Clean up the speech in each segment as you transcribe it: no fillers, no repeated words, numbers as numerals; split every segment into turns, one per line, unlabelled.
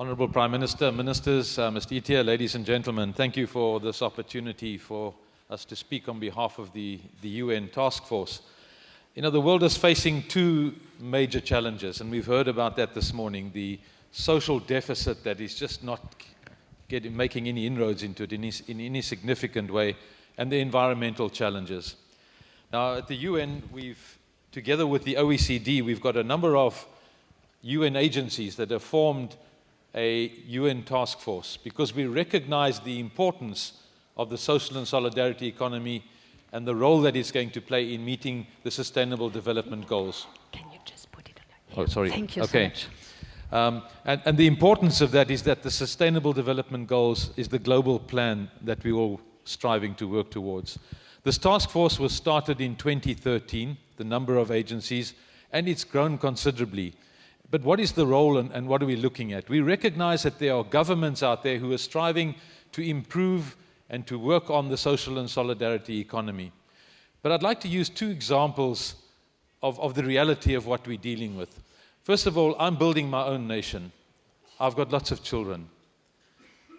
Honourable Prime Minister, Ministers, Mr. Itia, ladies and gentlemen, thank you for this opportunity for us to speak on behalf of the UN Task Force. You know, the world is facing two major challenges, and we've heard about that this morning. The social deficit that is just not making any inroads into it in any significant way, and the environmental challenges. Now, at the UN, together with the OECD, we've got a number of UN agencies that have formed a UN task force because we recognize the importance of the social and solidarity economy and the role that it's going to play in meeting the Sustainable Development Goals.
Can you just put it on?
Oh, sorry.
Thank you
okay.
so much.
And the importance of that is that the Sustainable Development Goals is the global plan that we're all striving to work towards. This task force was started in 2013, the number of agencies, and it's grown considerably. But what is the role and what are we looking at? We recognize that there are governments out there who are striving to improve and to work on the social and solidarity economy. But I'd like to use two examples of the reality of what we're dealing with. First of all, I'm building my own nation. I've got lots of children.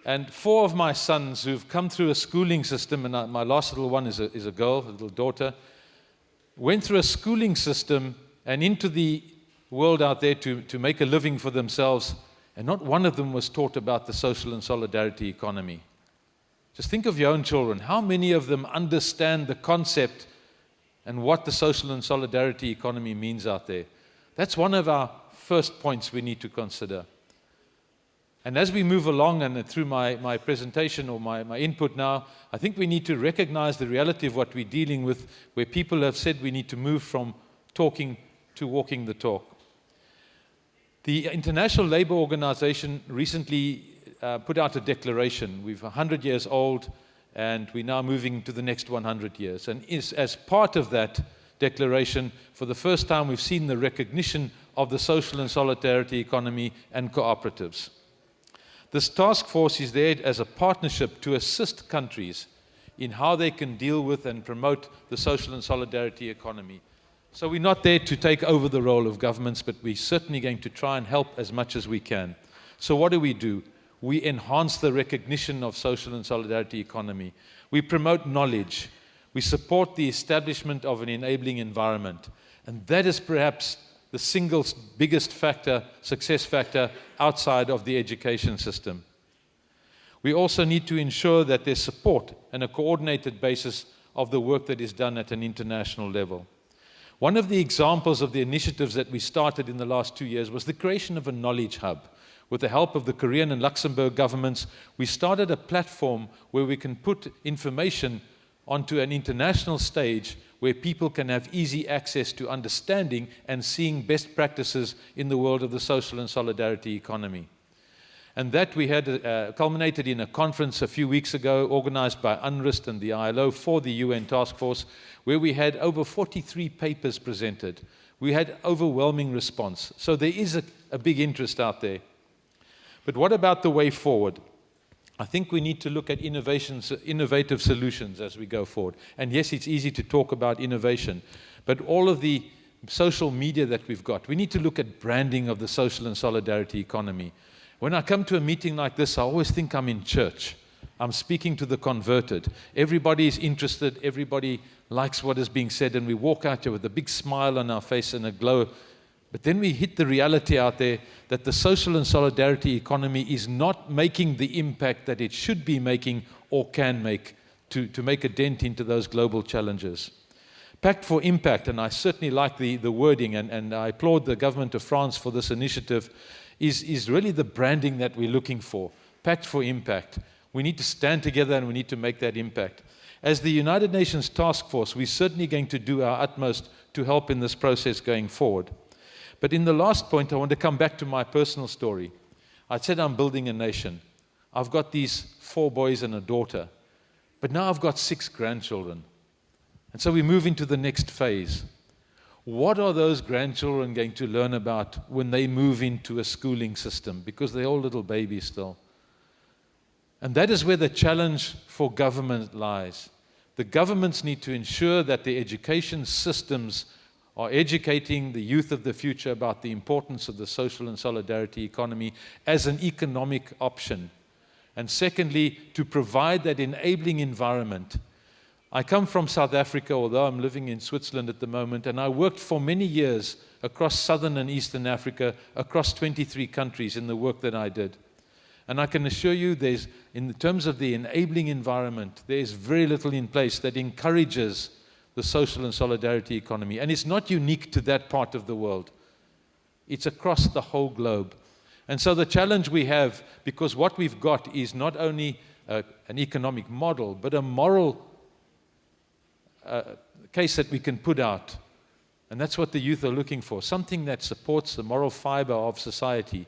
And 4 of my sons who've come through a schooling system, and my last little one is a girl, a little daughter, went through a schooling system and into the world out there to make a living for themselves, and not one of them was taught about the social and solidarity economy. Just think of your own children. How many of them understand the concept and what the social and solidarity economy means out there? That's one of our first points we need to consider. And as we move along and through my presentation or my input now, I think we need to recognize the reality of what we're dealing with, where people have said we need to move from talking to walking the talk. The International Labour Organization recently put out a declaration. We're 100 years old, and we're now moving to the next 100 years. And as part of that declaration, for the first time, we've seen the recognition of the social and solidarity economy and cooperatives. This task force is there as a partnership to assist countries in how they can deal with and promote the social and solidarity economy. So we're not there to take over the role of governments, but we're certainly going to try and help as much as we can. So what do? We enhance the recognition of social and solidarity economy. We promote knowledge. We support the establishment of an enabling environment. And that is perhaps the single biggest success factor outside of the education system. We also need to ensure that there's support and a coordinated basis of the work that is done at an international level. One of the examples of the initiatives that we started in the last 2 years was the creation of a knowledge hub. With the help of the Korean and Luxembourg governments, we started a platform where we can put information onto an international stage where people can have easy access to understanding and seeing best practices in the world of the social and solidarity economy. And that we had culminated in a conference a few weeks ago organized by UNRIST and the ILO for the UN Task Force, where we had over 43 papers presented. We had overwhelming response. So there is a big interest out there. But what about the way forward? I think we need to look at innovative solutions as we go forward. And yes, it's easy to talk about innovation, but all of the social media that we've got, we need to look at branding of the social and solidarity economy. When I come to a meeting like this, I always think I'm in church. I'm speaking to the converted. Everybody is interested. Everybody likes what is being said. And we walk out here with a big smile on our face and a glow. But then we hit the reality out there that the social and solidarity economy is not making the impact that it should be making or can make to make a dent into those global challenges. Pact for Impact, and I certainly like the wording, and I applaud the government of France for this initiative, is really the branding that we're looking for. Pact for Impact. We need to stand together and we need to make that impact. As the United Nations Task Force, we're certainly going to do our utmost to help in this process going forward. But in the last point, I want to come back to my personal story. I said I'm building a nation. I've got these 4 boys and a daughter, but now I've got 6 grandchildren. And so we move into the next phase. What are those grandchildren going to learn about when they move into a schooling system? Because they're all little babies still. And that is where the challenge for government lies. The governments need to ensure that the education systems are educating the youth of the future about the importance of the social and solidarity economy as an economic option. And secondly, to provide that enabling environment. I come from South Africa, although I'm living in Switzerland at the moment, and I worked for many years across Southern and Eastern Africa, across 23 countries in the work that I did. And I can assure you, in terms of the enabling environment, there is very little in place that encourages the social and solidarity economy. And it's not unique to that part of the world. It's across the whole globe. And so the challenge we have, because what we've got is not only an economic model, but a moral case that we can put out. And that's what the youth are looking for, something that supports the moral fiber of society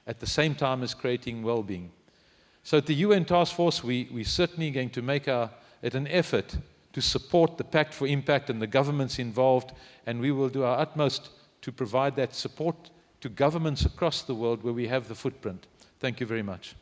at the same time as creating well-being. So at the UN Task Force, we're certainly going to make it an effort to support the Pact for Impact and the governments involved, and we will do our utmost to provide that support to governments across the world where we have the footprint. Thank you very much.